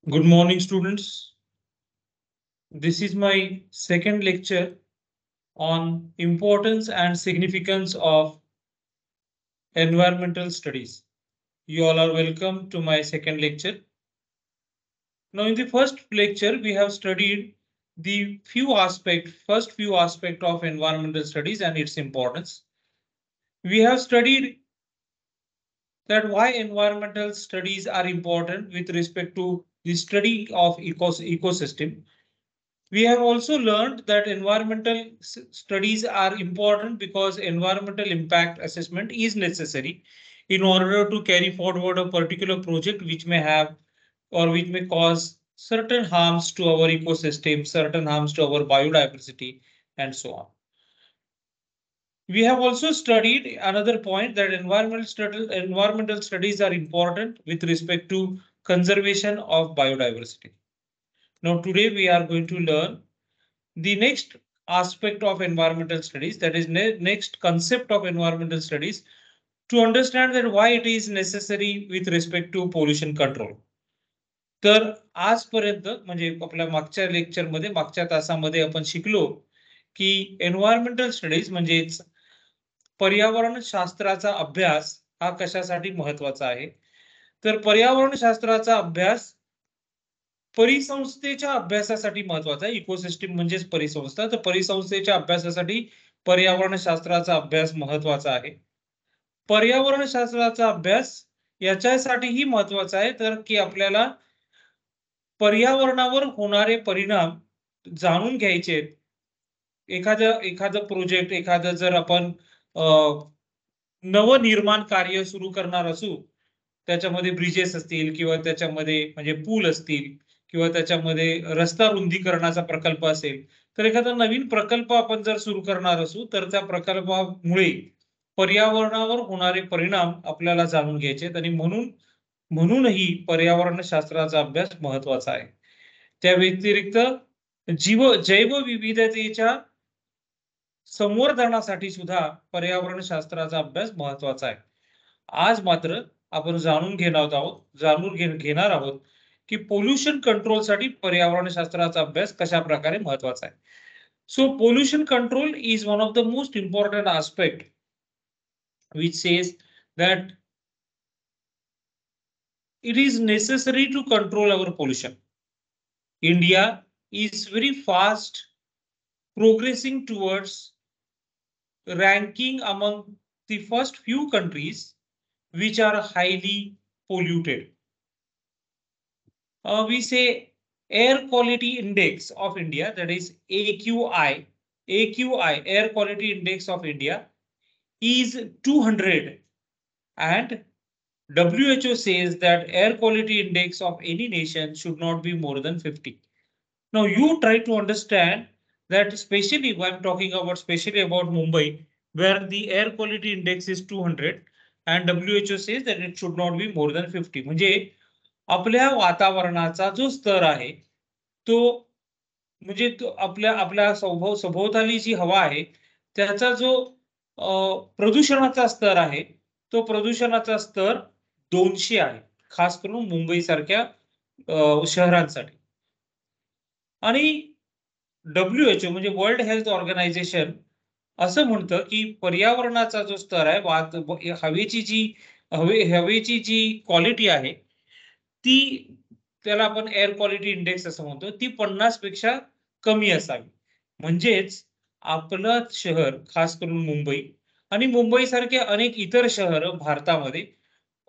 Good morning, students. This is my second lecture on importance and significance of environmental studies. You all are welcome to my second lecture. Now, in the first lecture, we have studied the first few aspects of environmental studies and its importance. We have studied that why environmental studies are important with respect to the study of ecosystem. We have also learned that environmental studies are important because environmental impact assessment is necessary in order to carry forward a particular project which may have or which may cause certain harms to our ecosystem, certain harms to our biodiversity, and so on. We have also studied another point that environmental studies are important with respect to conservation of biodiversity. Now, today we are going to learn the next aspect of environmental studies, that is next concept of environmental studies, to understand that why it is necessary with respect to pollution control. तर आजपर्यंत म्हणजे आपल्या मागच्या लेक्चरमध्ये मागच्या तासामध्ये आपण शिकलो की एन्व्हायरमेंटल स्टडीज म्हणजेच पर्यावरण शास्त्राचा अभ्यास हा कशासाठी महत्वाचा आहे. तर पर्यावरण शास्त्राचा अभ्यास परिसंस्थेच्या अभ्यासासाठी महत्वाचा आहे. इकोसिस्टीम म्हणजेच परिसंस्था, तर परिसंस्थेच्या अभ्यासासाठी पर्यावरण शास्त्राचा अभ्यास महत्वाचा आहे. पर्यावरण शास्त्राचा अभ्यास याच्यासाठीही महत्वाचा आहे तर की आपल्याला पर्यावरणावर होणारे परिणाम जाणून घ्यायचे. एखादं प्रोजेक्ट एखादं जर आपण नवनिर्माण कार्य सुरू करणार असू, त्याच्यामध्ये ब्रिजेस असतील किंवा त्याच्यामध्ये म्हणजे पूल असतील किंवा त्याच्यामध्ये रस्ता रुंदीकरणाचा प्रकल्प असेल, तर एखादा नवीन प्रकल्प आपण जर सुरू करणार असू तर त्या प्रकल्पामुळे पर्यावरणावर होणारे परिणाम आपल्याला जाणून घ्यायचे आणि म्हणूनही पर्यावरण शास्त्राचा अभ्यास महत्वाचा आहे. त्या व्यतिरिक्त जैवविविधतेच्या संवर्धनासाठी सुद्धा पर्यावरण शास्त्राचा अभ्यास महत्वाचा आहे. आज मात्र आपण घेणार आहोत की पोल्युशन कंट्रोलसाठी पर्यावरण शास्त्राचा अभ्यास कशा प्रकारे महत्वाचा आहे. So pollution control is one of the most important aspect which says that it is necessary to control our pollution. India is very fast progressing towards ranking among the first few countries which are highly polluted. We say air quality index of India, that is AQI, air quality index of India is 200, and WHO says that air quality index of any nation should not be more than 50. Now you try to understand that especially when I'm talking about especially about Mumbai, where the air quality index is 200 and WHO says that it should not be more than 50. म्हणजे आपल्या वातावरणाचा जो स्तर आहे तो म्हणजे तो आपल्या सभोवताली जी हवा आहे त्याचा जो प्रदूषणाचा स्तर आहे तो प्रदूषणाचा स्तर 200 आहे, खास करून मुंबई सारख्या शहरांसाठी. आणि WHO म्हणजे वर्ल्ड हेल्थ ऑर्गनायझेशन असं म्हणतं की पर्यावरणाचा जो स्तर आहे हवेची जी क्वालिटी आहे ती त्याला आपण एअर क्वालिटी इंडेक्स असं म्हणतो, ती 50 पेक्षा कमी असावी. म्हणजेच आपलं शहर खास करून मुंबई आणि मुंबई सारखे अनेक इतर शहर भारतामध्ये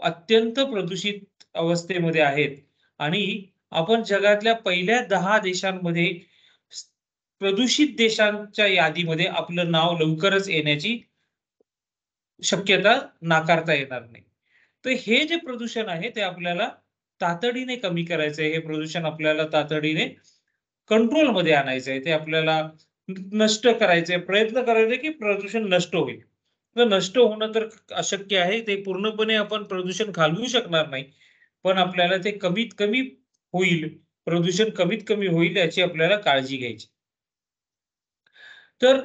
अत्यंत प्रदूषित अवस्थेमध्ये आहेत आणि आपण जगातल्या पहिल्या 10 देशांमध्ये प्रदूषित देशांच्या यादीमध्ये आपलं नाव लवकरच येण्याची शक्यता नाकारता येणार नाही. तर हे जे प्रदूषण आहे ते आपल्याला तातडीने कमी करायचंय, हे प्रदूषण आपल्याला तातडीने कंट्रोलमध्ये आणायचंय, ते आपल्याला नष्ट करायचंय, प्रयत्न करायचे की प्रदूषण नष्ट होईल. तर नष्ट होणं तर अशक्य आहे, ते पूर्णपणे आपण प्रदूषण घालवू शकणार नाही, पण आपल्याला ते कमीत कमी होईल, प्रदूषण कमीत कमी होईल याची आपल्याला काळजी घ्यायची. तर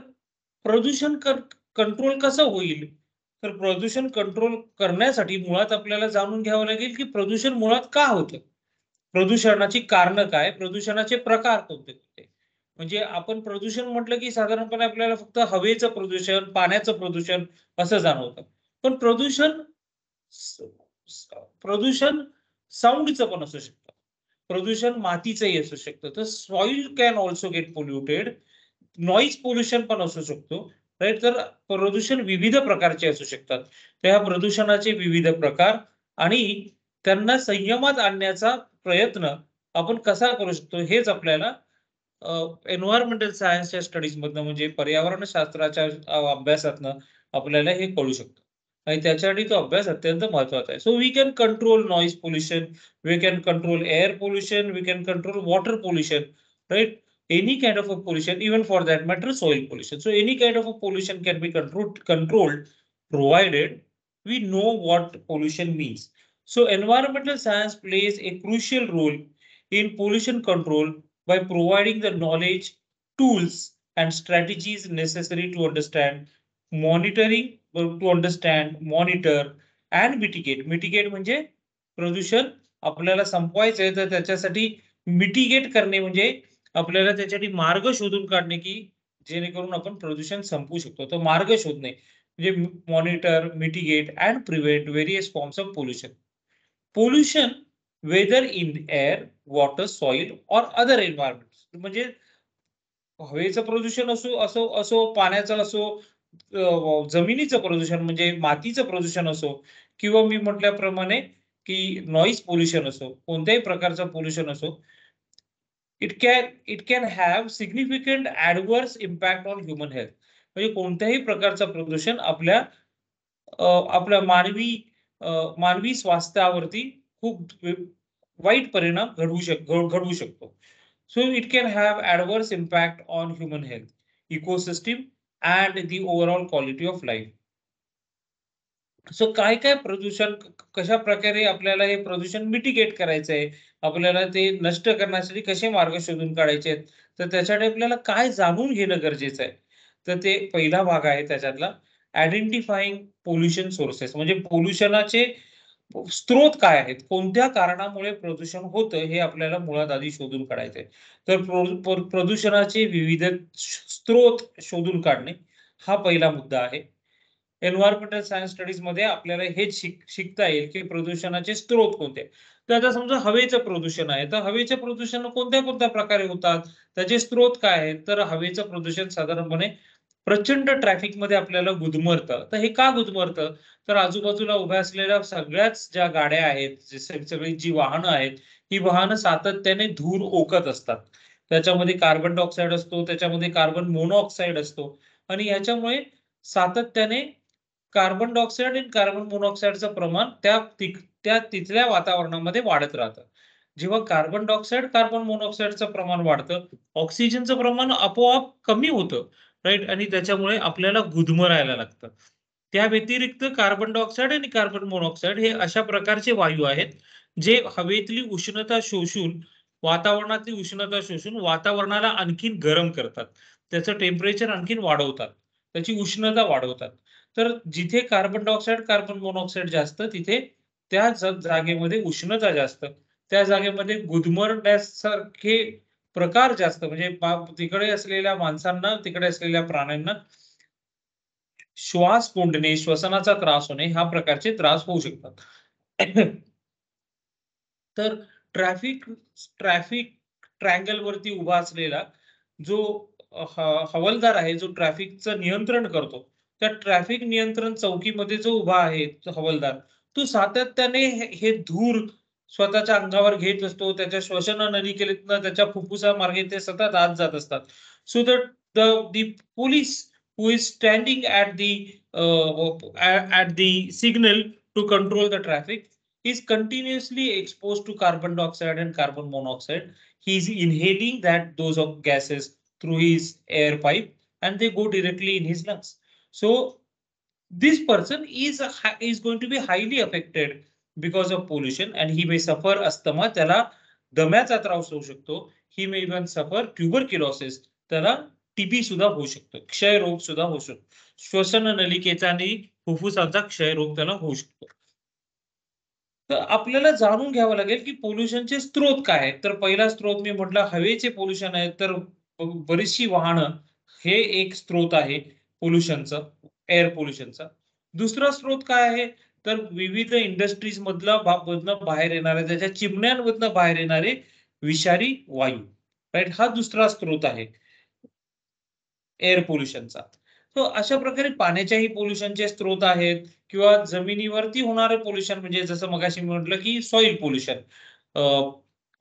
प्रदूषण कंट्रोल कसं होईल, तर प्रदूषण कंट्रोल करण्यासाठी मुळात आपल्याला जाणून घ्यावं लागेल की प्रदूषण मुळात का होतं. प्रदूषणाची कारणं काय, प्रदूषणाचे प्रकार कोणते कोणते. म्हणजे आपण प्रदूषण म्हटलं की साधारणपणे आपल्याला फक्त हवेचं प्रदूषण, पाण्याचं प्रदूषण असं जाणवतं. पण प्रदूषण साऊंडचं पण असू शकतं. प्रदूषण मातीचंही असू शकतं. तर soil can also get polluted. Noise pollution पण असू शकतो. राइट? तर प्रदूषण विविध प्रकारचे असू शकतात. तर ह्या प्रदूषणाचे विविध प्रकार आणि त्यांना संयमात आणण्याचा प्रयत्न आपण कसा करू शकतो हेच आपल्याला एन्व्हायर्नमेंटल सायन्सच्या स्टडीजमधनं म्हणजे पर्यावरणशास्त्राच्या अभ्यासातनं आपल्याला हे कळू शकतं. आणि त्याच्यासाठी तो अभ्यास अत्यंत महत्त्वाचा आहे. So we can control noise pollution, we can control air pollution, we can control water pollution, right? Any kind of a pollution, even for that matter, soil pollution. So any kind of a pollution can be controlled provided we know what pollution means. So environmental science plays a crucial role in pollution control by providing the knowledge, tools, and strategies necessary to understand, monitor, and mitigate. Mitigate म्हणजे प्रदूषण आपल्याला संपवायचं आहे, तर त्याच्यासाठी mitigate करणे म्हणजे आपल्याला त्याच्यासाठी मार्ग शोधून काढणे, की जेणेकरून आपण प्रदूषण संपवू शकतो. तर मार्ग शोधणे म्हणजे monitor, mitigate and prevent various forms of pollution. Pollution whether in air, water, soil or other environment म्हणजे हवेचं प्रदूषण असो असो असो, पाण्याचं असो, जमिनीचं प्रदूषण म्हणजे मातीचं प्रदूषण असो किंवा मी म्हटल्याप्रमाणे की नॉईज पोल्युशन असो, कोणत्याही प्रकारचं पोल्युशन असो, it can have significant adverse impact on human health. म्हणजे कोणत्याही प्रकारचं प्रदूषण आपल्या मानवी स्वास्थ्यावरती खूप वाईट परिणाम घडवू शकतो. So it can have adverse impact on human health, ecosystem, and the overall quality of life. So काय-काय प्रदूषण कशा प्रकारे आपल्याला हे प्रदूषण मिटिगेट करायचं आहे, आपल्याला ते नष्ट करण्यासाठी कसे मार्ग शोधून काढायचे आहेत, तर त्यासाठी आपल्याला काय जाणून घेणं गरजेचं आहे. तर ते पहिला भाग आहे त्याच्यातला आयडेंटिफाइंग पोल्युशन सोर्सेस म्हणजे पोल्युशनाचे स्त्रोत काय आहेत? कोणत्या कारणामुळे प्रदूषण होतं हे आपल्याला मुळात आधी शोधून काढायचं आहे. तर प्रदूषणाचे विविध स्त्रोत शोधून काढणे हा पहिला मुद्दा आहे. एन्व्हायर्नमेंटल सायन्स स्टडीजमध्ये आपल्याला हेच शिकता येईल, की प्रदूषणाचे स्त्रोत कोणते आहेत. तर आता समजा हवेचं प्रदूषण आहे, तर हवेचे प्रदूषण कोणत्या-कोणत्या प्रकारे होतात? त्याचे स्त्रोत काय आहेत? तर हवेचं प्रदूषण साधारणपणे प्रचंड ट्रॅफिकमध्ये आपल्याला गुदमरतं. तर हे का गुदमरतं? तर आजूबाजूला उभ्या असलेल्या सगळ्याच ज्या गाड्या आहेत, सगळी जी वाहनं आहेत, ही वाहनं सातत्याने धूर ओकत असतात. त्याच्यामध्ये कार्बन डायऑक्साईड असतो, त्याच्यामध्ये कार्बन मोनोऑक्साईड असतो आणि ह्याच्यामुळे सातत्याने कार्बन डायऑक्साईड आणि कार्बन मोनॉक्साईडचं प्रमाण त्या तिथल्या वातावरणामध्ये वाढत राहतं. जेव्हा कार्बन डायऑक्साईड, कार्बन मोनॉक्साईडचं प्रमाण वाढतं, ऑक्सिजनचं प्रमाण आपोआप कमी होतं, राइट? आणि त्याच्यामुळे आपल्याला गुदमरायला लागतं. त्या व्यतिरिक्त कार्बन डायऑक्साईड आणि कार्बन मोनॉक्साईड हे अशा प्रकारचे वायू आहेत, जे हवेतली उष्णता शोषून, वातावरणातली उष्णता शोषून वातावरणाला आणखीन गरम करतात. त्याचं टेम्परेचर आणखीन वाढवतात. त्याची उष्णता वाढवतात. तर जिथे कार्बन डायऑक्साईड, कार्बन मोनॉक्साईड जास्त तिथे त्या जागेमध्ये उष्णता जास्त. त्या जागेमध्ये गुदमरण्यासारखे प्रकार जास्त म्हणजे तिकडे असलेल्या माणसांना, तिकडे असलेल्या प्राण्यांना श्वास कोंडणे, श्वसनाचा त्रास होणे ह्या प्रकारचे त्रास होऊ शकतात. तर ट्रॅफिक ट्रॅफिक ट्रायंगलवरती उभा असलेला जो हवालदार आहे, जो ट्रॅफिकचं नियंत्रण करतो, त्या ट्रॅफिक नियंत्रण चौकीमध्ये जो उभा आहे तो हवालदार, तो सातत्याने हे धूर स्वतःच्या अंगावर घेत असतो. त्याच्या श्वसन नलिकेतनं त्याच्या फुफ्फुसामार्गे ते सतत आत जात असतात. So that the police who is standing at the signal to control the traffic is continuously exposed to carbon dioxide and carbon monoxide. He is inhaling those of gases through his air pipe and they go directly in his lungs. So this person is going to be highly affected because of pollution and he may suffer asthma. त्याला दम्याचा त्रास होऊ शकतो. He may even suffer tuberculosis. त्याला TB सुद्धा होऊ शकतो. क्षयरोग सुद्धा होऊ शकतो. श्वसन नलिकेचा आणि फुफ्फुसाचा क्षयरोग त्याला होऊ शकतो. तर आपल्याला जाणून घ्यावं लागेल की पोल्युशनचे स्रोत काय आहेत. तर पहिला स्रोत मी म्हटलं हवेचे पोल्युशन आहे, तर बरीचशी वाहनं हे एक स्रोत आहे पोल्युशनचा, एअर पोल्युशनचा. दुसरा स्रोत काय आहे, तर विविध इंडस्ट्रीज मधनं बाहेर येणारे, त्याच्या चिमण्यांमधनं बाहेर येणारे विषारी वायू, राईट, हा दुसरा स्रोत आहे एअर पोल्युशनचा. सो अशा प्रकारे पाण्याच्याही पोल्युशनचे स्रोत आहेत किंवा जमिनीवरती होणारं पोल्युशन, म्हणजे जसं मगाशी मी म्हटलं की सॉइल पोल्युशन,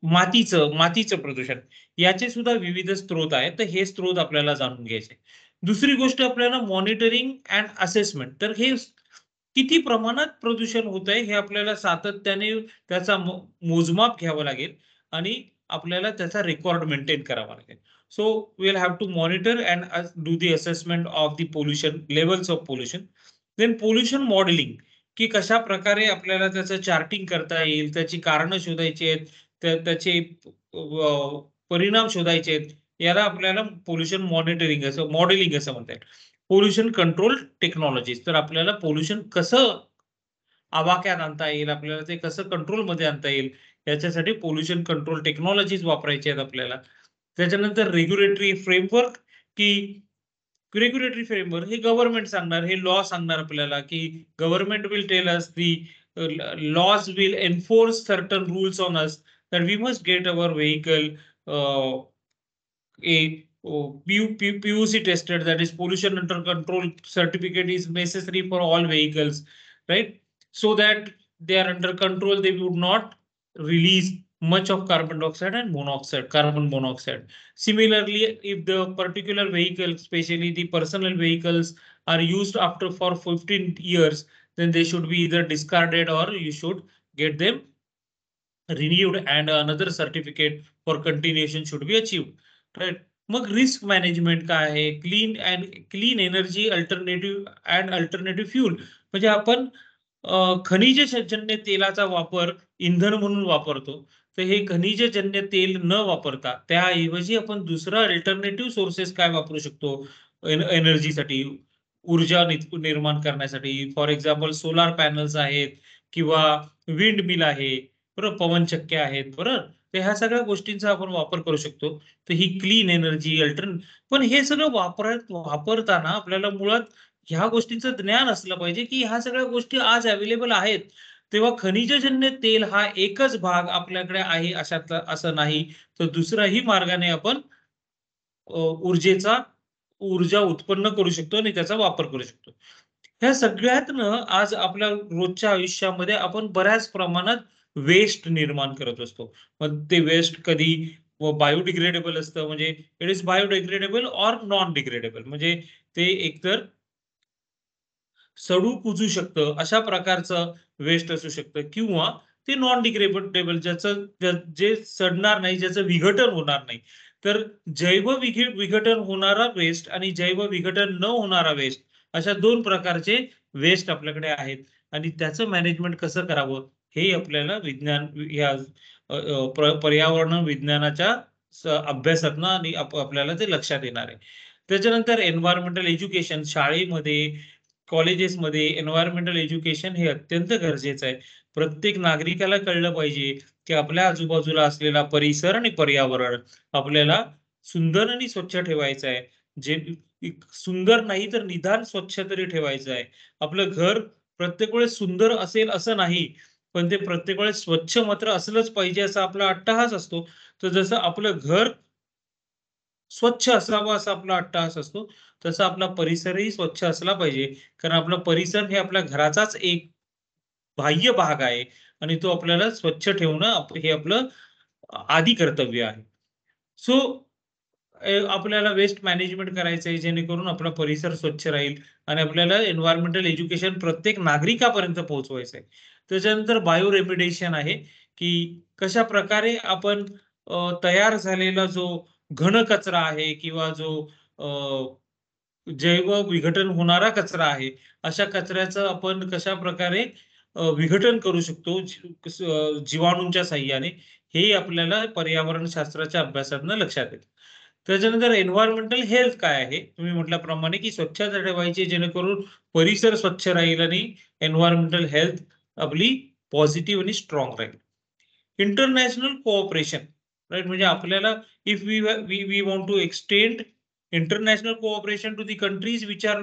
मातीचं प्रदूषण, याचे सुद्धा विविध स्रोत आहेत. तर हे स्रोत आपल्याला जाणून घ्यायचे. दुसरी गोष्ट आपल्याला मॉनिटरिंग अँड असेसमेंट. तर हे किती प्रमाणात प्रदूषण होत आहे हे आपल्याला सातत्याने त्याचा मोजमाप घ्यावं लागेल आणि आपल्याला त्याचा रेकॉर्ड मेंटेन करावा लागेल. So we'll have to monitor and do the assessment of the pollution levels of pollution. Then pollution modeling, की कशा प्रकारे आपल्याला त्याचं चार्टिंग करता येईल, त्याची कारणं शोधायची आहेत, त्याचे परिणाम शोधायचे आहेत. याला आपल्याला पोल्युशन मॉनिटरिंग असं, मॉडेलिंग असं म्हणता येईल. पोल्युशन कंट्रोल टेक्नॉलॉजीज, तर आपल्याला पोल्युशन कसं आवाक्यात आणता येईल, आपल्याला ते कसं कंट्रोलमध्ये आणता येईल, याच्यासाठी पोल्युशन कंट्रोल टेक्नॉलॉजीज वापरायच्या आहेत आपल्याला. त्याच्यानंतर रेग्युलेटरी फ्रेमवर्क, की रेग्युलेटरी फ्रेमवर्क हे गव्हर्नमेंट सांगणार, हे लॉ सांगणार आपल्याला, की government will tell us the lodge will enforce certain rules on us that we must get our vehicle PUC tested, that is pollution under control certificate is necessary for all vehicles, right? So that they are under control, they would not release much of carbon dioxide and carbon monoxide. Similarly, if the particular vehicle, especially the personal vehicles, are used after for 15 years, then they should be either discarded or you should get them renewed and another certificate for continuation should be achieved, right? मग risk management काय आहे, clean energy alternative and alternative fuel, म्हणजे आपण खनिजजन्य तेलाचा वापर इंधन म्हणून वापरतो. तर हे खनिजजन्य तेल न वापरता त्याऐवजी आपण दुसरा अल्टरनेटिव्ह सोर्सेस काय वापरू शकतो एनर्जीसाठी, ऊर्जा निर्माण करण्यासाठी. फॉर एक्झाम्पल सोलार पॅनल्स आहेत किंवा विंड मिल आहे, बरोबर, पवनचक्क्या आहेत, बरोबर. तर ह्या सगळ्या गोष्टींचा आपण वापर करू शकतो. तर ही क्लीन एनर्जी पण हे सगळं वापरताना आपल्याला मुळात ह्या गोष्टींचं ज्ञान असलं पाहिजे, की ह्या सगळ्या गोष्टी आज अवेलेबल आहेत. तेव्हा खनिजजन्य तेल हा एकच भाग आपल्याकडे आहे अशातला असं नाही, तर दुसऱ्याही मार्गाने आपण ऊर्जा उत्पन्न करू शकतो आणि त्याचा वापर करू शकतो. ह्या सगळ्यातनं आज आपल्या रोजच्या आयुष्यामध्ये आपण बऱ्याच प्रमाणात वेस्ट निर्माण करत असतो. मग ते वेस्ट कधी बायोडिग्रेडेबल असतं, म्हणजे it is biodegradable or non degradable, म्हणजे ते एकतर सडू कुजू शकतं, अशा प्रकारचं वेस्ट असू शकतं, किंवा ते नॉन डिग्रेडेबल, जे सडणार नाही, ज्याचं विघटन होणार नाही. तर विघटन होणारा वेस्ट आणि जैव विघटन न होणारा वेस्ट, अशा दोन प्रकारचे वेस्ट आपल्याकडे आहेत. आणि त्याचं मॅनेजमेंट कसं करावं हे आपल्याला पर्यावरण विज्ञानाच्या अभ्यासातनं आणि आपल्याला ते लक्षात येणार आहे. त्याच्यानंतर एन्व्हायरमेंटल एज्युकेशन, शाळेमध्ये कॉलेजेसमध्ये एन्व्हायरमेंटल एज्युकेशन हे अत्यंत गरजेचं आहे. प्रत्येक नागरिकाला कळलं पाहिजे की आपल्या आजूबाजूला असलेला परिसर आणि पर्यावरण आपल्याला सुंदर आणि स्वच्छ ठेवायचं आहे. जे सुंदर नाही तर निदान स्वच्छ तरी ठेवायचं आहे. आपलं घर प्रत्येक वेळेस सुंदर असेल असं नाही, पण ते प्रत्येक वेळेस स्वच्छ मात्र असलंच पाहिजे असा आपला अट्टहास असतो. तर जसं आपलं घर स्वच्छ असावं असा आपला अट्टहास असतो, तसा आपला परिसरही स्वच्छ असला पाहिजे. कारण आपला परिसर हे आपल्या घराचाच एक बाह्य भाग आहे आणि तो आपल्याला स्वच्छ ठेवणं हे आपलं आदी कर्तव्य आहे. सो आपल्याला वेस्ट मॅनेजमेंट करायचं आहे, जेणेकरून आपला परिसर स्वच्छ राहील आणि आपल्याला एन्व्हायर्मेंटल एज्युकेशन प्रत्येक नागरिकापर्यंत पोहोचवायचं आहे. त्याच्यानंतर बायो रेमिडिएशन आहे, की कशाप्रकारे आपण तयार झालेला जो घन कचरा आहे किंवा जो जैव विघटन होणारा कचरा आहे, अशा कचऱ्याचं आपण कशाप्रकारे विघटन करू शकतो जीवाणूंच्या साहाय्याने, हे आपल्याला पर्यावरण शास्त्राच्या अभ्यासातनं लक्षात येतं. त्याच्यानंतर एन्व्हायर्नमेंटल हेल्थ काय आहे? तुम्ही म्हटल्याप्रमाणे की स्वच्छता ठेवायची जेणेकरून परिसर स्वच्छ राहील आणि एन्व्हायर्नमेंटल हेल्थ आपली पॉझिटिव्ह आणि स्ट्रॉंग राहील. इंटरनॅशनल कोऑपरेशन, राईट, म्हणजे आपल्याला if we want to extend international cooperation to the countries which are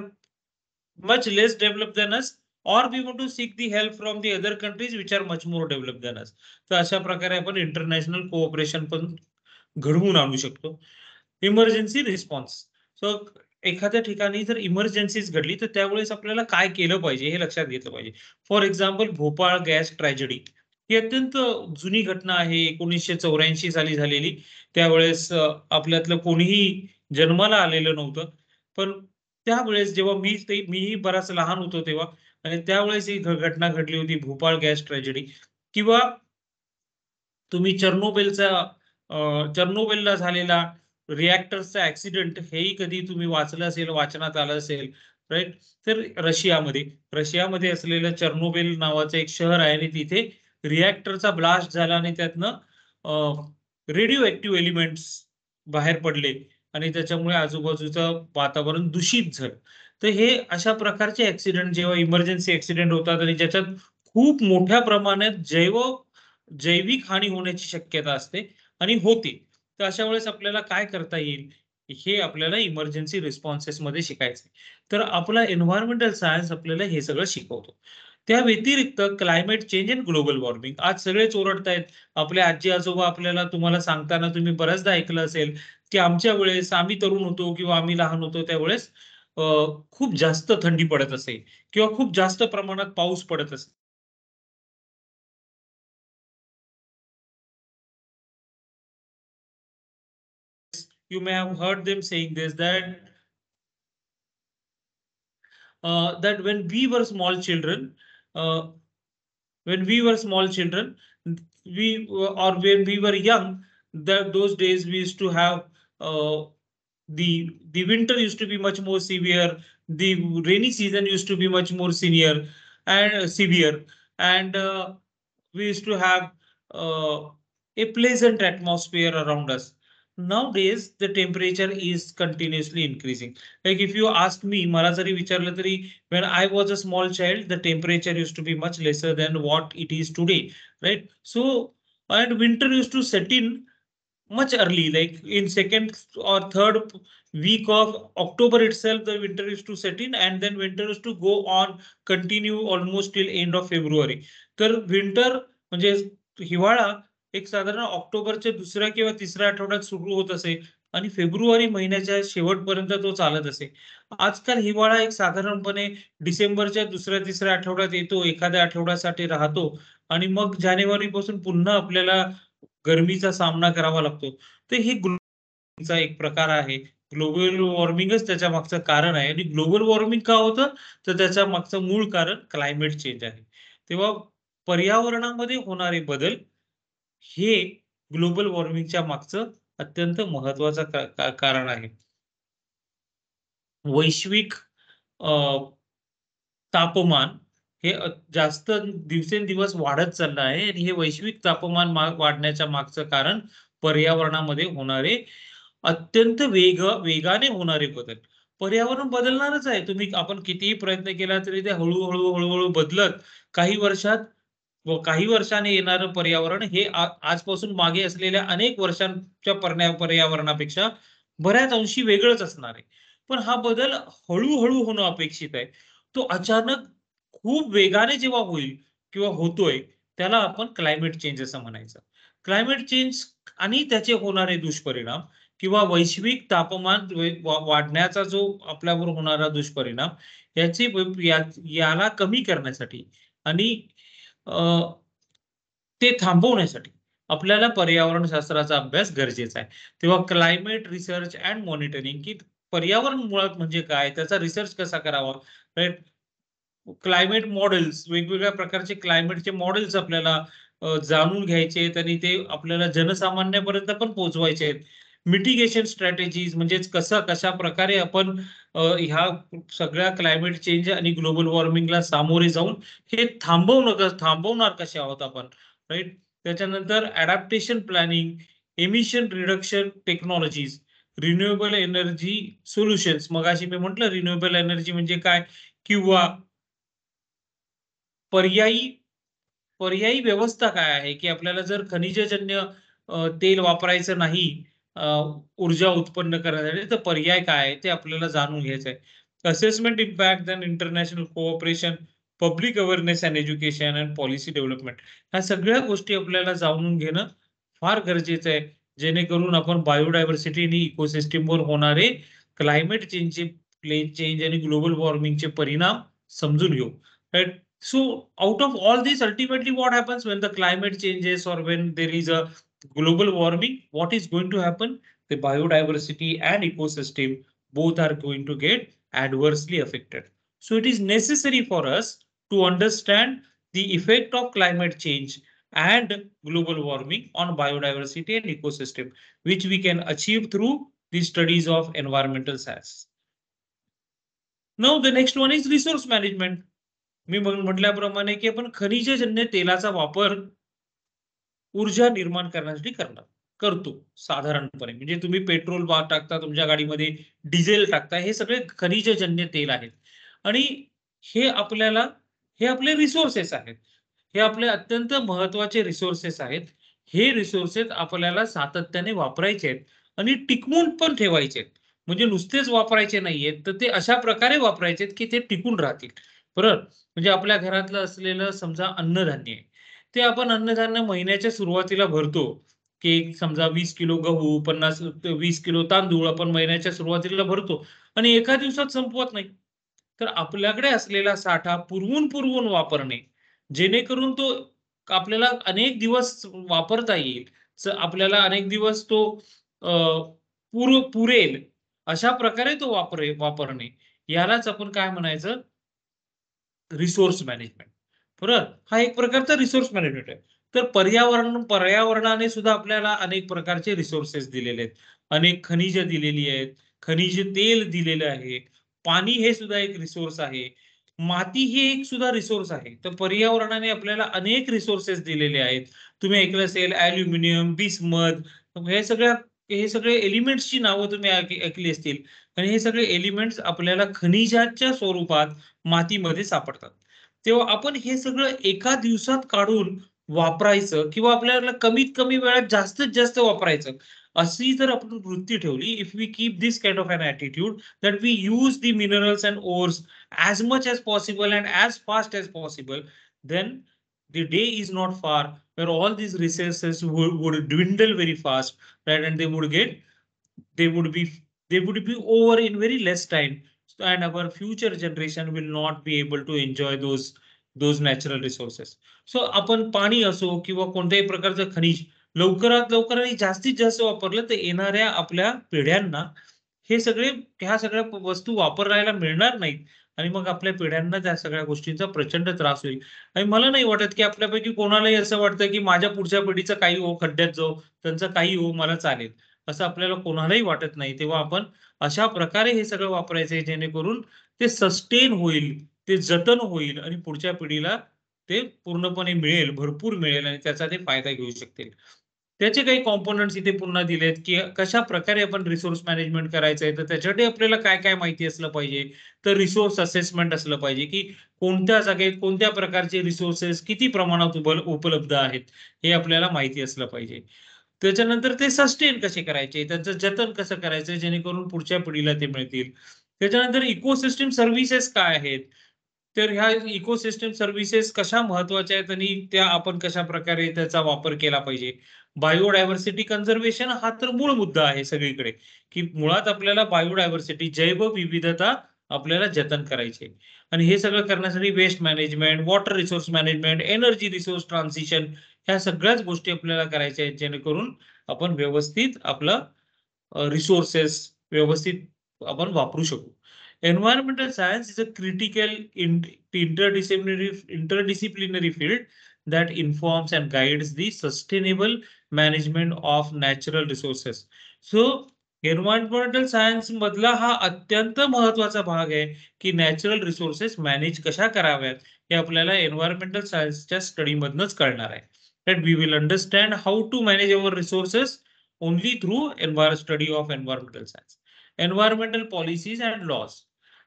much less developed than us, or we want to seek the help from the other countries which are much more developed than us. तर अशा प्रकारे आपण international cooperation पण घडवून आणू शकतो. Emergency response, so एखाद्या ठिकाणी जर इमर्जन्सीज घडली तर त्यावेळेस आपल्याला काय केलं पाहिजे हे लक्षात घेतलं पाहिजे. For example Bhopal gas tragedy ही अत्यंत जुनी घटना आहे, 1984 साली झालेली. त्यावेळेस आपल्यातलं कोणीही जन्माला आलेलं नव्हतं, पण त्यावेळेस जेव्हा मीही बराच लहान होतो तेव्हा, आणि त्यावेळेस ही घटना घडली होती, भोपाळ गॅस ट्रॅजेडी. किंवा तुम्ही चर्नोबिलला झालेला रिॲक्टरचा ऍक्सिडेंट हेही कधी तुम्ही वाचलं असेल, वाचनात आलं असेल, राईट. तर रशियामध्ये असलेलं चर्नोबिल नावाचं एक शहर आहे आणि तिथे रिॲक्टरचा ब्लास्ट झाला आणि त्यातनं रेडिओ ऍक्टिव्ह एलिमेंट्स बाहेर पडले आणि त्याच्यामुळे आजूबाजूचं वातावरण दूषित झालं. तर हे अशा प्रकारचे ऍक्सिडेंट जेव्हा इमर्जन्सी ऍक्सिडेंट होतात आणि ज्याच्यात खूप मोठ्या प्रमाणात जैविक हानी होण्याची शक्यता असते आणि होते, तर अशा वेळेस आपल्याला काय करता येईल हे आपल्याला इमर्जन्सी रिस्पॉन्सेस मध्ये शिकायचं. तर आपला एन्व्हायरमेंटल सायन्स आपल्याला हे सगळं शिकवतो. त्या व्यतिरिक्त climate change and global warming आज सगळेच ओरडतायत. आपले आजी आजोबा आपल्याला तुम्हाला सांगताना तुम्ही बऱ्याचदा ऐकलं असेल की आमच्या वेळेस आम्ही तरुण होतो किंवा आम्ही लहान होतो त्यावेळेस खूप जास्त थंडी पडत असे किंवा खूप जास्त प्रमाणात पाऊस पडत असे. You may have heard them saying this, that when we were small children, uh, when we were small children, or when we were young, that those days we used to have uh, the winter used to be much more severe, the rainy season used to be much more severe, and we used to have uh, a pleasant atmosphere around us. Nowadays the temperature is continuously increasing. Like if you ask me, मला जरी विचारलं तरी, when I was a small child, the temperature used to be much lesser than what it is today, right? So, and winter used to set in much early, like in second or third week of October itself, the winter used to set in, and then winter used to go on, continue almost till end of February. तर winter म्हणजे हिवाळा एक साधारण ऑक्टोबरच्या दुसऱ्या किंवा तिसऱ्या आठवड्यात सुरू होत असे आणि फेब्रुवारी महिन्याच्या शेवटपर्यंत तो चालत असे. आजकाल हिवाळा एक साधारणपणे डिसेंबरच्या दुसऱ्या तिसऱ्या आठवड्यात येतो, एखाद्या आठवड्यासाठी राहतो आणि मग जानेवारी पासून पुन्हा आपल्याला गरमीचा सामना करावा लागतो. तर हे ग्लोबलचा एक प्रकार आहे. ग्लोबल वॉर्मिंगच त्याच्या मागचं कारण आहे आणि ग्लोबल वॉर्मिंग का होतं, तर त्याच्या मागचं मूळ कारण क्लायमेट चेंज आहे. तेव्हा पर्यावरणामध्ये होणारे बदल हे ग्लोबल वॉर्मिंगच्या मागचं अत्यंत महत्वाचं कारण आहे. वैश्विक तापमान हे जास्त दिवसेंदिवस वाढत चाललं आहे आणि हे वैश्विक तापमान वाढण्याच्या मागचं कारण पर्यावरणामध्ये होणारे अत्यंत वेगाने होणारे बदल. पर्यावरण बदलणारच आहे, तुम्ही आपण कितीही प्रयत्न केला तरी ते हळूहळू हळूहळू बदलत काही वर्षात व काही वर्षाने येणारं पर्यावरण हे आजपासून मागे असलेल्या अनेक वर्षांच्या पर्यावरणापेक्षा बऱ्याच अंशी वेगळंच असणार आहे. पण हा बदल हळूहळू होणं अपेक्षित आहे. तो अचानक खूप वेगाने जेव्हा होईल किंवा होतोय त्याला आपण क्लायमेट चेंज असं म्हणायचं. क्लायमेट चेंज आणि त्याचे होणारे दुष्परिणाम किंवा वैश्विक तापमान वाढण्याचा जो आपल्यावर होणारा दुष्परिणाम याची याला कमी करण्यासाठी आणि ते थांबवण्यासाठी आपल्याला पर्यावरण शास्त्राचा अभ्यास गरजेचा आहे. तेव्हा क्लायमेट रिसर्च अँड मॉनिटरिंग, की पर्यावरण मुळात म्हणजे काय, त्याचा रिसर्च कसा करावा, राईट. क्लायमेट मॉडेल्स, वेगवेगळ्या प्रकारचे क्लायमेटचे मॉडेल्स आपल्याला जाणून घ्यायचे आहेत आणि ते आपल्याला जनसामान्यापर्यंत पण पोहोचवायचे आहेत. मिटिगेशन स्ट्रॅटेजीज म्हणजेच कशा प्रकारे आपण ह्या सगळ्या क्लायमेट चेंज आणि ग्लोबल वॉर्मिंगला सामोरे जाऊन हे थांबवणार कसे आहोत आपण, राईट. त्याच्यानंतर adaptation planning, emission reduction technologies, renewable energy solutions. मगाशी मी म्हटलं रिन्युएबल एनर्जी म्हणजे काय, किंवा पर्यायी पर्यायी व्यवस्था काय आहे, की आपल्याला जर खनिजजन्य तेल वापरायचं नाही ऊर्जा उत्पन्न करण्यासाठी, तर पर्याय काय आहे ते आपल्याला जाणून घ्यायचं आहे. Assessment impact and international cooperation, public awareness and education and policy development, ह्या सगळ्या गोष्टी आपल्याला जाणून घेणं फार गरजेचं आहे, जेणेकरून आपण बायोडायव्हर्सिटी आणि इकोसिस्टीमवर होणारे क्लायमेट चेंज आणि ग्लोबल वॉर्मिंगचे परिणाम समजून घेऊ. Right. So out of all this, ultimately what happens when the climate changes or when there is a global warming, what is going to happen? The biodiversity and ecosystem both are going to get adversely affected. So it is necessary for us to understand the effect of climate change and global warming on biodiversity and ecosystem, which we can achieve through the studies of environmental science. Now the next one is resource management. मी म्हटल्याप्रमाणे की आपण खनिजजन्य तेलाचा वापर ऊर्जा निर्माण करण्यासाठी करतो साधारणपणे. म्हणजे तुम्ही पेट्रोल टाकता तुमच्या गाडीमध्ये, डिझेल टाकता, हे सगळे खनिजजन्य तेल आहेत. आणि हे आपल्याला, हे आपले रिसोर्सेस आहेत. हे आपले अत्यंत महत्वाचे रिसोर्सेस आहेत. हे रिसोर्सेस आपल्याला सातत्याने वापरायचे आहेत आणि टिकवून पण ठेवायचे आहेत. म्हणजे नुसतेच वापरायचे नाहीयेत, तर ते अशा प्रकारे वापरायचे की ते टिकून राहतील. बरोबर? म्हणजे आपल्या घरातलं असलेलं समजा अन्नधान्य आहे. ते आपण अन्नधान्य महिन्याच्या सुरुवातीला भरतो, की समजा 20 किलो गहू, 50 20 किलो तांदूळ आपण महिन्याच्या सुरुवातीला भरतो आणि एका दिवसात संपवत नाही. तर आपल्याकडे असलेला साठा पुरवून वापरणे, जेणेकरून तो आपल्याला अनेक दिवस वापरता येईल. आपल्याला अनेक दिवस तो पुरेल अशा प्रकारे तो वापरणे, यालाच आपण काय म्हणायचं? Resource management. बरोबर? हा एक प्रकारचा रिसोर्स मॅनेजमेंट आहे. तर पर्यावरणाने सुद्धा आपल्याला अनेक प्रकारचे रिसोर्सेस दिलेले आहेत. अनेक खनिज दिलेली आहेत. खनिज तेल दिलेलं आहे. पाणी हे सुद्धा एक रिसोर्स आहे. माती ही एक सुद्धा रिसोर्स आहे. तर पर्यावरणाने आपल्याला अनेक रिसोर्सेस दिलेले आहेत. तुम्ही ऐकलं असेल ॲल्युमिनियम, बिस्मथ, हे सगळे एलिमेंट्सची नावं तुम्ही ऐकली असतील. आणि हे सगळे एलिमेंट्स आपल्याला खनिजाच्या स्वरूपात मातीमध्ये सापडतात. तेव्हा आपण हे सगळं एका दिवसात काढून वापरायचं किंवा आपल्याला कमीत कमी वेळात जास्तीत जास्त वापरायचं, अशी जर आपण वृत्ती ठेवली, if we keep this kind of an attitude that we use the minerals and ores as much as possible and as fast as possible, then the day is not far where all these resources would dwindle very fast, right? And they would be they would be over in very less time, and our future generation will not be able to enjoy those natural resources. So आपण पाणी असो किंवा कोणत्याही प्रकारचं खनिज लवकरात लवकर आणि जास्तीत जास्त वापरलं तर येणाऱ्या आपल्या पिढ्यांना ह्या सगळ्या वस्तू वापरायला मिळणार नाहीत आणि मग आपल्या पिढ्यांना त्या सगळ्या गोष्टींचा प्रचंड त्रास होईल. आणि मला नाही वाटत की आपल्यापैकी कोणालाही असं वाटतं की माझ्या पुढच्या पिढीचं काही हो, खड्ड्यात जाऊ, त्यांचं काही हो, मला चालेल. असं आपल्याला कोणालाही वाटत नाही. तेव्हा आपण अशा प्रकारे हे सगळं वापरायचंय जेणेकरून ते सस्टेन होईल, ते जतन होईल आणि पुढच्या पिढीला ते पूर्णपणे मिळेल, भरपूर मिळेल आणि त्याचा ते फायदा घेऊ शकतील. त्याचे काही कॉम्पोनंट्स इथे पुन्हा दिलेत, की कशा प्रकारे आपण रिसोर्स मॅनेजमेंट करायचंय. तर त्याच्यासाठी आपल्याला काय-काय माहिती असलं पाहिजे. तर रिसोर्स असेसमेंट असलं पाहिजे, की कोणत्या जागेत कोणत्या प्रकारचे रिसोर्सेस किती प्रमाणात उपलब्ध आहेत, हे आपल्याला माहिती असलं पाहिजे. त्याच्यानंतर ते सस्टेन कसे करायचे, त्यांचं जतन कसं करायचं जेणेकरून पुढच्या पिढीला ते मिळतील. त्याच्यानंतर इकोसिस्टम सर्व्हिसेस काय आहेत? तर ह्या इकोसिस्टम सर्व्हिसेस कशा महत्त्वाच्या आहेत आणि त्या आपण कशाप्रकारे त्याचा वापर केला पाहिजे. बायोडायव्हर्सिटी कन्झर्वेशन हा तर मूळ मुद्दा आहे सगळीकडे, की मुळात आपल्याला बायोडायव्हर्सिटी जैवविविधता आपल्याला जतन करायची आहे. आणि हे सगळं करण्यासाठी waste management, water resource management, energy resource transition, ह्या सगळ्याच गोष्टी आपल्याला करायच्या आहेत जेणेकरून आपण व्यवस्थित आपलं रिसोर्सेस व्यवस्थित आपण वापरू शकू. Environmental science is a critical interdisciplinary field that informs and guides the sustainable management of natural resources. So environmental science मधला हा अत्यंत महत्वाचा भाग आहे, की नॅचरल रिसोर्सेस मॅनेज कशा कराव्यात हे आपल्याला एन्व्हायरमेंटल सायन्सच्या स्टडी मधनच कळणार आहे. That we will understand how to manage our resources only through study of environmental science. Environmental policies and laws.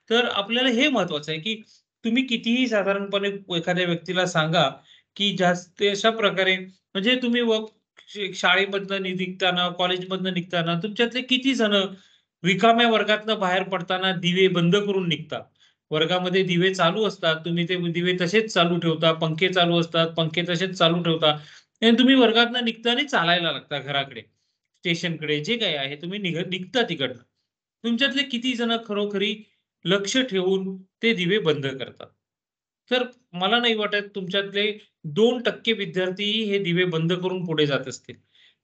तर आपल्याला हे महत्वाचं आहे, की तुम्ही कितीही साधारणपणे एखाद्या व्यक्तीला सांगा, की जास्त अशा प्रकारे म्हणजे तुम्ही शाळेमधनं निघताना कॉलेजमधनं निघताना तुमच्यातले किती जण रिकाम्या वर्गातनं बाहेर पडताना दिवे बंद करून निघतात. वर्गामध्ये दिवे चालू असतात, तुम्ही ते दिवे तसेच चालू ठेवता, पंखे चालू असतात, पंखे तसेच चालू ठेवता आणि तुम्ही वर्गातनं निघताना चालायला लागता घराकडे, स्टेशनकडे जे काही आहे तुम्ही निघता तिकडनं. तुमच्यातले किती जण खरोखरी लक्ष ठेवून ते दिवे बंद करतात. तर मला नाही वाटत तुमच्यातले 2% विद्यार्थी हे दिवे बंद करून पुढे जात असतील.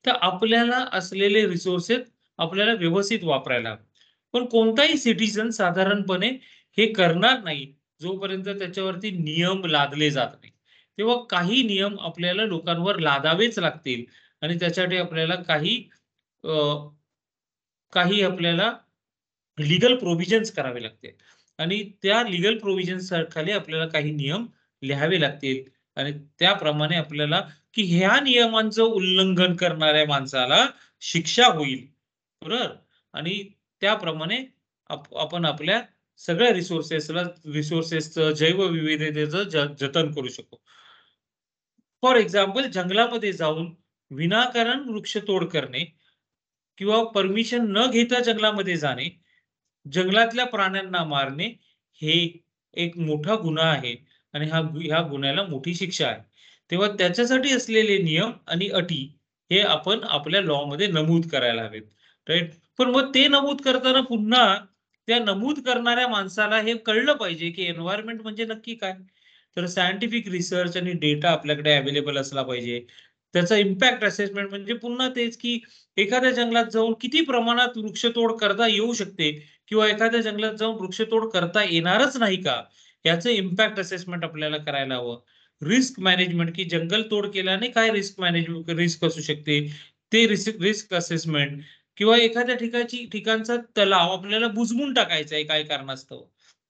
तर आपल्याला असलेले रिसोर्सेस आपल्याला व्यवस्थित वापरायला हवे. पण कोणताही सिटिझन साधारणपणे हे करणार नाही, जोपर्यंत त्याच्यावरती नियम लादले जात नाही. तेव्हा काही नियम आपल्याला लोकांवर लादावेच लागतील आणि त्यासाठी आपल्याला अ, काही आपल्याला लीगल प्रोव्हिजन्स करावे लागतील आणि त्या लीगल प्रोव्हिजन्स खाली आपल्याला काही नियम लिहावे लागतील आणि त्याप्रमाणे आपल्याला की ह्या नियमांचं उल्लंघन करणाऱ्या माणसाला शिक्षा होईल. बरोबर? आणि त्याप्रमाणे आपण आपल्या सगळ्या रिसोर्सेसचं जैवविविधतेचं जतन करू शकू. फॉर एक्झाम्पल जंगलामध्ये जाऊन विनाकारण वृक्षतोड करणे किंवा परमिशन न घेता जंगलामध्ये जाणे, जंगलातल्या प्राण्यांना मारणे हे एक मोठा गुन्हा आहे आणि ह्या गुन्ह्याला मोठी शिक्षा आहे. तेव्हा त्याच्यासाठी असलेले नियम आणि अटी हे आपण आपल्या लॉमध्ये नमूद करायला हवेत. राइट? पण मग ते नमूद करताना पुन्हा त्या नमूद करणाऱ्या माणसाला हे कळलं पाहिजे, की एन्व्हायर्नमेंट म्हणजे नक्की काय? तर सायंटिफिक रिसर्च आणि डेटा आपल्याकडे अवेलेबल असला पाहिजे. त्याचा इम्पॅक्ट असेसमेंट म्हणजे पुन्हा तेच, की एखाद्या जंगलात जाऊन किती प्रमाणात वृक्षतोड करता येऊ शकते किंवा एखाद्या जंगलात जाऊन वृक्षतोड करता येणारच नाही का? याचं इम्पॅक्ट असेसमेंट आपल्याला करायला हवं. रिस्क मॅनेजमेंट, की जंगल तोड केल्याने काय रिस्क असू शकते, ते रिस्क असेसमेंट किंवा एखाद्या ठिकाणचा तलाव आपल्याला बुजवून टाकायचा आहे काही कारणास्तव.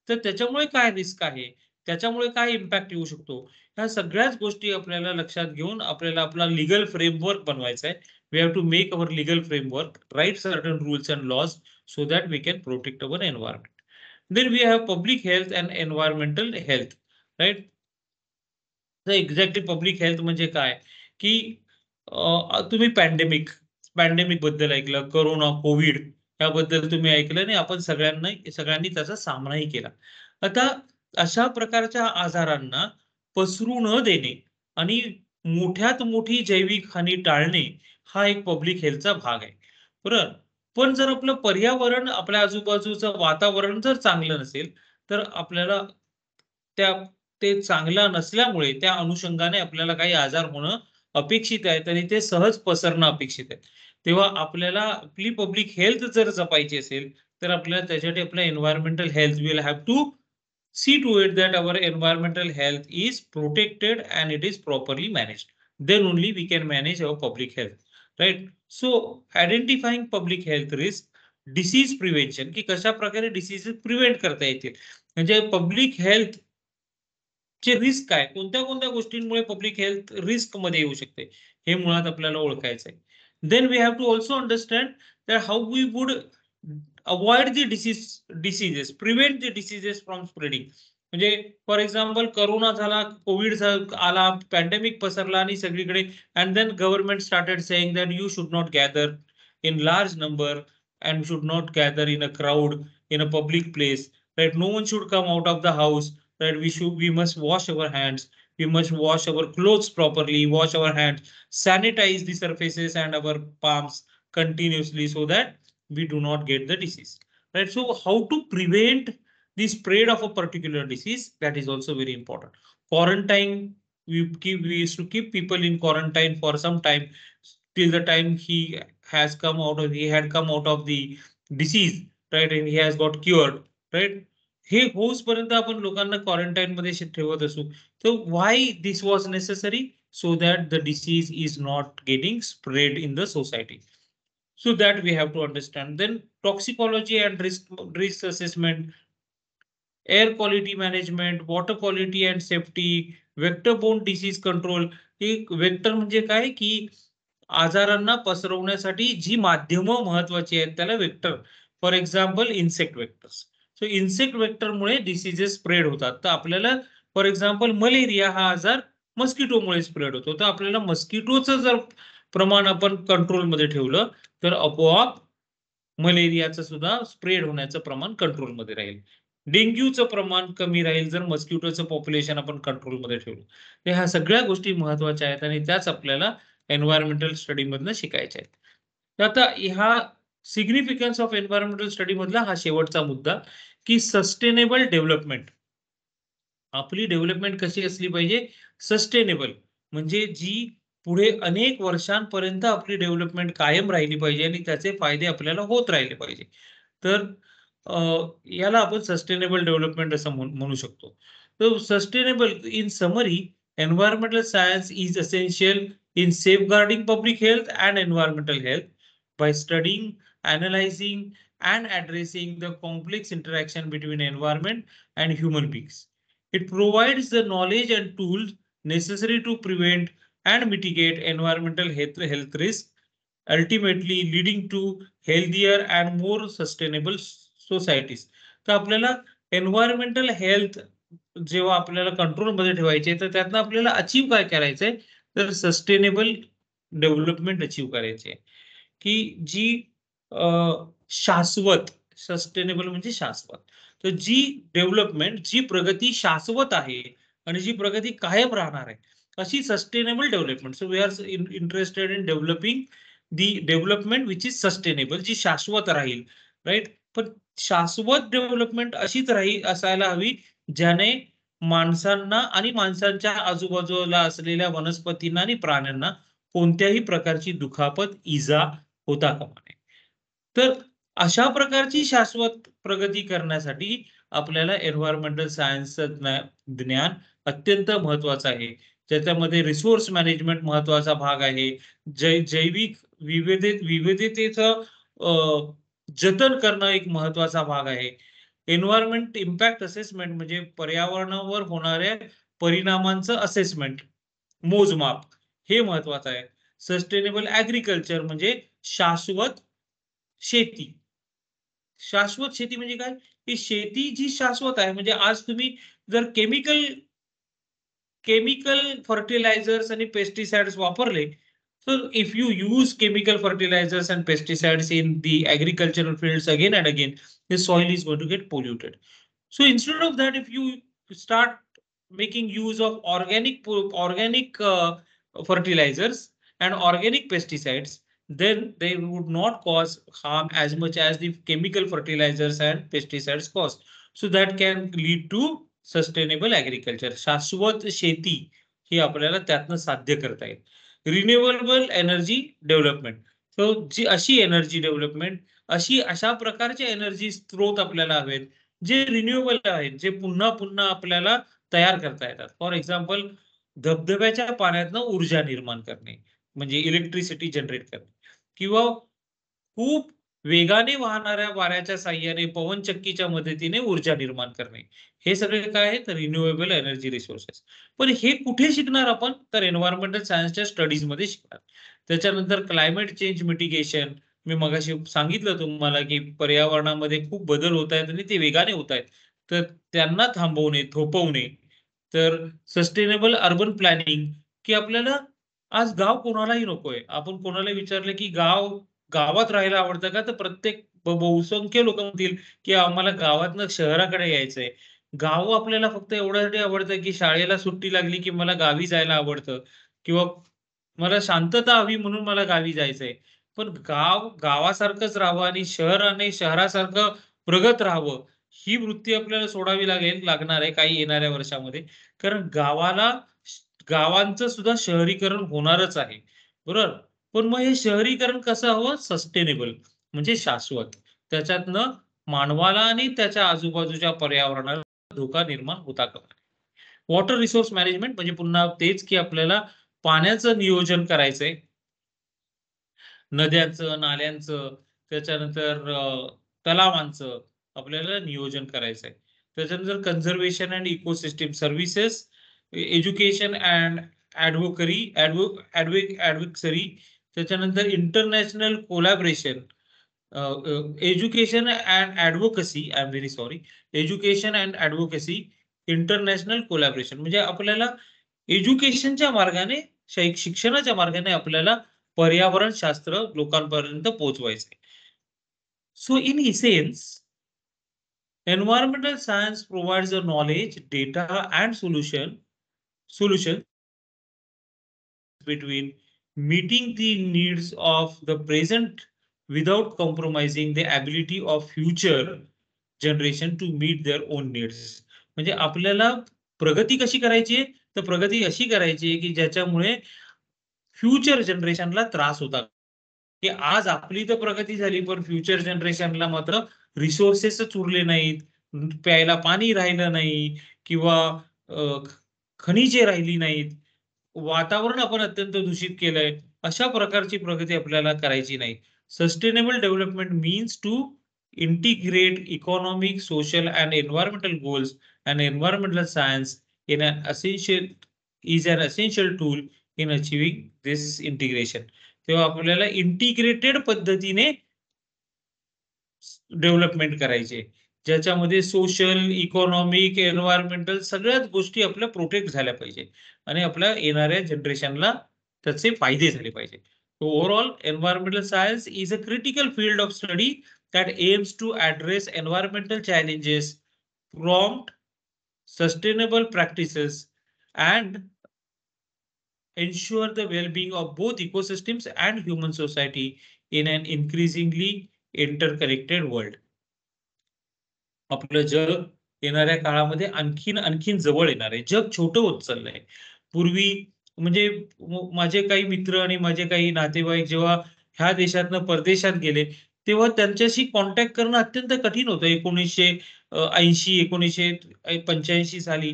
तर त्याच्यामुळे काय रिस्क आहे? त्याच्यामुळे काय इम्पॅक्ट येऊ शकतो? ह्या सगळ्याच गोष्टी आपल्याला लक्षात घेऊन आपल्याला आपला लीगल फ्रेमवर्क बनवायचा आहे. We have to make our legal framework, write certain rules and laws so that we can protect our environment. Then we have public health and environmental health, right? तर एक्झॅक्टली पब्लिक हेल्थ म्हणजे काय? की तुम्ही pandemic बद्दल ऐकलं, corona, Covid याबद्दल तुम्ही ऐकलं आणि आपण सगळ्यांनी त्याचा सामनाही केला. आता अशा प्रकारच्या आजारांना पसरू न देणे आणि मोठ्यात मोठी जैविक हानी टाळणे हा एक पब्लिक हेल्थचा भाग आहे. बरोबर? पण जर आपलं पर्यावरण, आपल्या आजूबाजूचं वातावरण जर चांगलं नसेल, तर आपल्याला त्या ते चांगलं नसल्यामुळे त्या अनुषंगाने आपल्याला काही आजार होणं अपेक्षित आहे आणि ते सहज पसरणं अपेक्षित आहे. तेव्हा आपल्याला आपली पब्लिक हेल्थ जर जपायची असेल, तर आपल्याला त्याच्यासाठी आपलं environmental health will have to see to it that our environmental health is protected and it is properly managed. Then only we can manage our public health, right? So identifying public health risk, disease prevention, की कशा प्रकारे diseases prevent करता येतील, म्हणजे public health चे risk काय? कोणत्या गोष्टींमुळे पब्लिक हेल्थ रिस्कमध्ये येऊ शकते? हे मुळात आपल्याला ओळखायचं आहे. Then we have to also understand that how we would avoid the diseases, prevent the diseases from spreading. म्हणजे फॉर एक्झाम्पल कोरोना झाला, कोविड आला, पॅन्डेमिक पसरला आणि सगळीकडे and then government started saying that you should not gather in large number and should not gather in a crowd in a public place, right? No one should come out of the house, right? We must wash our hands, we must wash our clothes properly, wash our hands, sanitize the surfaces and our palms continuously so that we do not get the disease, right? So how to prevent the spread of a particular disease, that is also very important. Quarantine, we used to keep people in quarantine for some time till the time he had come out of the disease, right? And he has got cured, right? हे होऊसपर्यंत आपण लोकांना quarantine मध्ये ठेवत असू. तर why this was necessary? So that the disease is not getting spread in the society. So that we have to understand. Then toxicology and risk assessment, air quality management, water quality and safety, vector-borne disease control. एक vector म्हणजे काय, की आजारांना पसरवण्यासाठी जी माध्यमं महत्वाची आहेत त्याला vector. For example insect vectors. So insect वेक्टरमुळे डिसीजेस स्प्रेड होतात. तर आपल्याला फॉर एक्झाम्पल मलेरिया हा आजार मस्किटोमुळे स्प्रेड होतो. तर आपल्याला मस्किटोचं जर प्रमाण आपण कंट्रोलमध्ये ठेवलं तर आपोआप मलेरियाचं सुद्धा स्प्रेड होण्याचं प्रमाण कंट्रोलमध्ये राहील. डेंग्यूचं प्रमाण कमी राहील जर मस्किटोचं पॉप्युलेशन आपण कंट्रोलमध्ये ठेवलं. तर ह्या सगळ्या गोष्टी महत्वाच्या आहेत आणि त्याच आपल्याला एन्व्हायरमेंटल स्टडी मधनं शिकायच्या आहेत. तर आता ह्या सिग्निफिकन्स ऑफ एन्व्हायरमेंटल स्टडी मधला हा शेवटचा मुद्दा की सस्टेनेबल डेव्हलपमेंट. आपली डेव्हलपमेंट कशी असली पाहिजे? सस्टेनेबल, म्हणजे जी पुढे अनेक वर्षांपर्यंत आपली डेव्हलपमेंट कायम राहिली पाहिजे आणि त्याचे फायदे आपल्याला होत राहिले पाहिजे. तर याला आपण सस्टेनेबल डेव्हलपमेंट असं म्हणू शकतो. तर sustainable in summary, environmental science is essential in safeguarding public health and environmental health by studying, analyzing and addressing the complex interaction between environment and human beings. It provides the knowledge and tools necessary to prevent and mitigate environmental health risks, ultimately leading to healthier and more sustainable societies. तर आपल्याला environmental health जेव्हा आपल्याला कंट्रोलमध्ये ठेवायचे तर त्यातनं आपल्याला achieve काय करायचंय, तर सस्टेनेबल डेव्हलपमेंट अचीव करायचे, की जी शाश्वत, सस्टेनेबल म्हणजे शाश्वत. तर जी डेव्हलपमेंट, जी प्रगती शाश्वत आहे आणि जी प्रगती कायम राहणार आहे, अशी sustainable development. So we are interested in developing the development which is sustainable, जी शाश्वत राहील, राईट. पण शाश्वत डेव्हलपमेंट अशीच असायला हवी ज्याने माणसांना आणि माणसांच्या आजूबाजूला असलेल्या वनस्पतींना आणि प्राण्यांना कोणत्याही प्रकारची दुखापत, इजा होता कामा नये. तर अशा प्रकारची शाश्वत प्रगती करण्यासाठी आपल्याला एन्व्हायरमेंटल सायन्सचं ज्ञान अत्यंत महत्वाचं आहे. ज्याच्यामध्ये रिसोर्स मॅनेजमेंट महत्वाचा भाग आहे. जैविक विविधतेचं जतन करणं एक महत्वाचा भाग आहे. एन्व्हायरमेंट इम्पॅक्ट असेसमेंट म्हणजे पर्यावरणावर होणाऱ्या परिणामांचं असेसमेंट, मोजमाप, हे महत्वाचं आहे. सस्टेनेबल ऍग्रीकल्चर म्हणजे शाश्वत शेती. शाश्वत शेती म्हणजे काय? की शेती जी शाश्वत आहे, म्हणजे आज तुम्ही जर केमिकल केमिकल फर्टिलायझर्स आणि पेस्टिसाइड्स वापरले, तर if you use chemical fertilizers and pesticides in the agricultural fields again and again, the soil is going to get polluted. So instead of that, if you start making use of organic fertilizers and organic pesticides, then they would not cause harm as much as the chemical fertilizers and pesticides cause. So that can lead to sustainable agriculture, शाश्वत शेती, ही आपल्याला त्यातनं साध्य करता येईल. Renewable energy development, so जी अशी energy development, अशा प्रकारचे एनर्जी स्त्रोत आपल्याला हवेत जे रिन्युएबल आहेत, जे पुन्हा पुन्हा आपल्याला तयार करता येतात. फॉर एक्झाम्पल, धबधब्याच्या पाण्यातनं ऊर्जा निर्माण करणे म्हणजे इलेक्ट्रिसिटी जनरेट करणे, किंवा खूप वेगाने वाहणाऱ्या वाऱ्याच्या साह्याने पवनचक्कीच्या मदतीने ऊर्जा निर्माण करणे, हे सगळे काय आहेत? Renewable energy resources. पण हे कुठे शिकणार आपण? तर एन्व्हायरमेंटल सायन्सच्या स्टडीज मध्ये शिकणार. त्याच्यानंतर क्लायमेट चेंज मिटिगेशन, मी मगाशी सांगितलं तुम्हाला की पर्यावरणामध्ये खूप बदल होत आहेत आणि ते वेगाने होत आहेत, तर त्यांना थांबवणे, थोपवणे. तर सस्टेनेबल अर्बन प्लॅनिंग, की आपल्याला आज गाव कोणालाही नकोय. आपण कोणाला विचारलं की गावात राहायला आवडतं का? तर प्रत्येक बहुसंख्य लोक म्हणतील की आम्हाला गावातनं शहराकडे यायचंय. गाव आपल्याला फक्त एवढ्यासाठी आवडतं की शाळेला सुट्टी लागली की मला गावी जायला आवडतं, किंवा मला शांतता हवी म्हणून मला गावी जायचंय. पण गावासारखंच राहावं आणि शहराने शहरासारखं प्रगत राहावं, ही वृत्ती आपल्याला सोडावी लागणार आहे काही येणाऱ्या वर्षामध्ये. कारण गावांचं सुद्धा शहरीकरण होणारच आहे. बरोबर? पण मग हे शहरीकरण कसं हवं? सस्टेनेबल, म्हणजे शाश्वत. त्याच्यातनं मानवाला आणि त्याच्या आजूबाजूच्या पर्यावरणाला धोका निर्माण होता कामा नये. वॉटर रिसोर्स मॅनेजमेंट म्हणजे पुन्हा तेच, की आपल्याला पाण्याचं नियोजन करायचंय. नद्यांचं, नाल्यांचं, त्याच्यानंतर तलावांचं आपल्याला नियोजन करायचंय. त्याच्यानंतर conservation and ecosystem services, education and advocacy, त्याच्यानंतर international collaboration, education and advocacy, I am very sorry, education and advocacy, international collaboration, म्हणजे आपल्याला एज्युकेशनच्या मार्गाने, शिक्षणाच्या मार्गाने आपल्याला पर्यावरण शास्त्र लोकांपर्यंत पोहोचवायचंय. So in essence, environmental science provides the knowledge, data, and solution between meeting the needs of the present without compromising the ability of future generation to meet their own needs. म्हणजे आपल्याला प्रगती कशी करायची आहे? तर प्रगती अशी करायची आहे की ज्याच्यामुळे फ्युचर जनरेशनला त्रास होता, की आज आपली तर प्रगती झाली, पण फ्युचर जनरेशनला मात्र रिसोर्सेसच उरले नाहीत, प्यायला पाणी राहिलं नाही किंवा खनिजे राहिली नाहीत, वातावरण आपण अत्यंत दूषित केलंय. अशा प्रकारची प्रगती आपल्याला करायची नाही. Sustainable development means to integrate economic, social, and environmental goals, and environmental science in an essential is an essential tool in achieving this integration. तेव्हा आपल्याला इंटिग्रेटेड पद्धतीने डेव्हलपमेंट करायचे, ज्याच्यामध्ये सोशल, इकॉनॉमिक, एन्व्हायरमेंटल सगळ्याच गोष्टी आपल्या प्रोटेक्ट झाल्या पाहिजे आणि आपल्या येणाऱ्या जनरेशनला त्याचे फायदे झाले पाहिजे. Overall, environmental science is a critical field of study that aims to address environmental challenges, prompt sustainable practices, and ensure the well-being of both ecosystems and human society in an increasingly interconnected world. आपलं जग येणाऱ्या काळामध्ये आणखीन जवळ येणार आहे. जग छोटं होत चाललंय. पूर्वी म्हणजे माझे काही मित्र आणि माझे काही नातेवाईक जेव्हा ह्या देशातनं परदेशात गेले, तेव्हा त्यांच्याशी कॉन्टॅक्ट करणं अत्यंत कठीण होतं. 1980, 1985 साली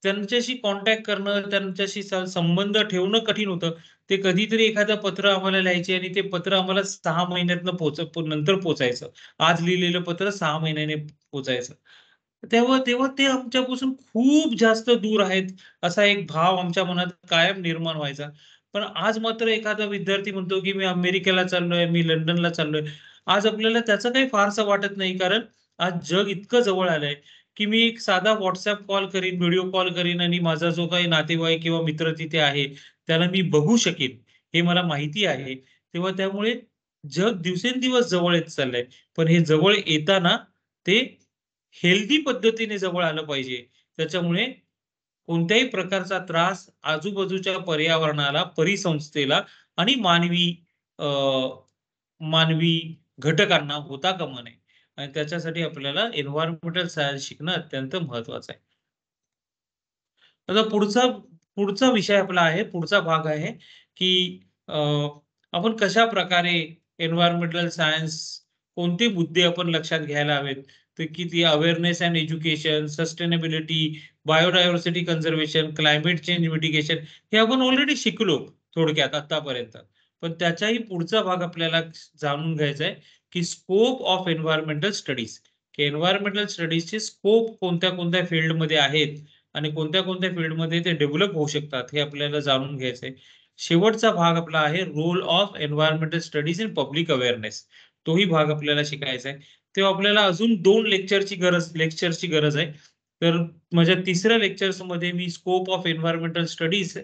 त्यांच्याशी कॉन्टॅक्ट करणं, त्यांच्याशी संबंध ठेवणं कठीण होतं. ते कधीतरी एखादं पत्र आम्हाला लिहायचे आणि ते पत्र आम्हाला 6 महिन्यातनं नंतर पोहोचायचं. आज लिहिलेलं पत्र 6 महिन्याने पोहोचायचं. तेव्हा तेव्हा ते आमच्यापासून खूप जास्त दूर आहेत, असा एक भाव आमच्या मनात कायम निर्माण व्हायचा. पण आज मात्र एखादा विद्यार्थी म्हणतो, की मी अमेरिकेला चाललोय, मी लंडनला चाललोय. आज आपल्याला त्याचं काही फारसं वाटत नाही, कारण आज जग इतकं जवळ आलंय, की मी एक साधा WhatsApp कॉल करीन, व्हिडिओ कॉल करीन आणि माझा जो काही नातेवाईक किंवा मित्र तिथे आहे, त्याला मी बघू शकेन, हे मला माहिती आहे. तेव्हा त्यामुळे जग दिवसेंदिवस जवळ येत चाललंय. पण हे जवळ येताना ते हेल्दी पद्धतीने जवळ आलं पाहिजे. त्याच्यामुळे कोणत्याही प्रकारचा त्रास आजूबाजूच्या पर्यावरणाला, परिसंस्थेला आणि अ, मानवी घटकांना होता कामा नये. आणि त्याच्यासाठी आपल्याला एन्व्हायर्नमेंटल सायन्स शिकणं अत्यंत महत्वाचं आहे. आता पुढचा पुढचा विषय आपला आहे, पुढचा भाग आहे, की अ, आपण कशाप्रकारे एन्व्हायर्नमेंटल सायन्स, कोणते मुद्दे आपण लक्षात घ्यायला हवेत, तर की ती awareness and education, sustainability, biodiversity conservation, climate change mitigation, हे आपण ऑलरेडी शिकलो थोडक्यात आतापर्यंत. पण त्याच्याही पुढचा भाग आपल्याला जाणून घ्यायचा आहे, की स्कोप ऑफ एन्व्हायर्नमेंटल स्टडीज, की एन्व्हायर्नमेंटल स्टडीजचे स्कोप कोणत्या-कोणत्या फील्डमध्ये आहेत आणि कोणत्या-कोणत्या फील्डमध्ये ते डेव्हलप होऊ शकतात, हे आपल्याला जाणून घ्यायचंय. शेवटचा भाग आपला आहे role of environmental studies in public awareness. तोही भाग आपल्याला शिकायचा आहे. तेव्हा आपल्याला अजून 2 लेक्चरची गरज आहे. तर माझ्या तिसऱ्या लेक्चर्समध्ये मी स्कोप ऑफ एन्व्हायर्नमेंटल स्टडीज,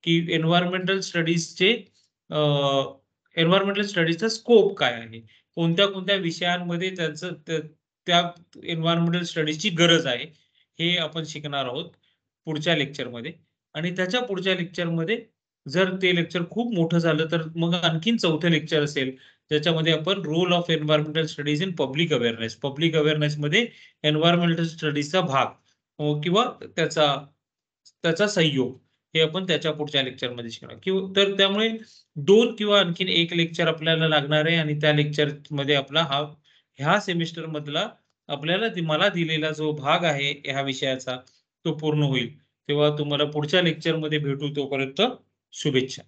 की एन्व्हायर्नमेंटल स्टडीजचे एन्व्हायर्नमेंटल स्टडीजचा स्कोप काय आहे? कोणत्या-कोणत्या विषयांमध्ये त्याचं त्या एन्व्हायर्नमेंटल स्टडीजची गरज आहे? हे आपण शिकणार आहोत पुढच्या लेक्चरमध्ये. आणि त्याच्या पुढच्या लेक्चरमध्ये जर ते लेक्चर खूप मोठं झालं, तर मग आणखीन चौथं लेक्चर असेल, ज्याच्यामध्ये आपण role of environmental studies in public awareness, public अवेअरनेसमध्ये एन्व्हायर्नमेंटल स्टडीजचा भाग किंवा त्याचा त्याचा संयोग, हे आपण त्याच्या पुढच्या लेक्चरमध्ये शिकणार. तर त्यामुळे 2 किंवा आणखीन 1 लेक्चर आपल्याला लागणार आहे आणि त्या लेक्चरमध्ये आपला ह्या सेमिस्टरमधला आपल्याला मला दिलेला जो भाग आहे ह्या विषयाचा, तो पूर्ण होईल. तेव्हा तुम्हाला पुढच्या लेक्चरमध्ये भेटू, तोपर्यंत शुभेच्छा.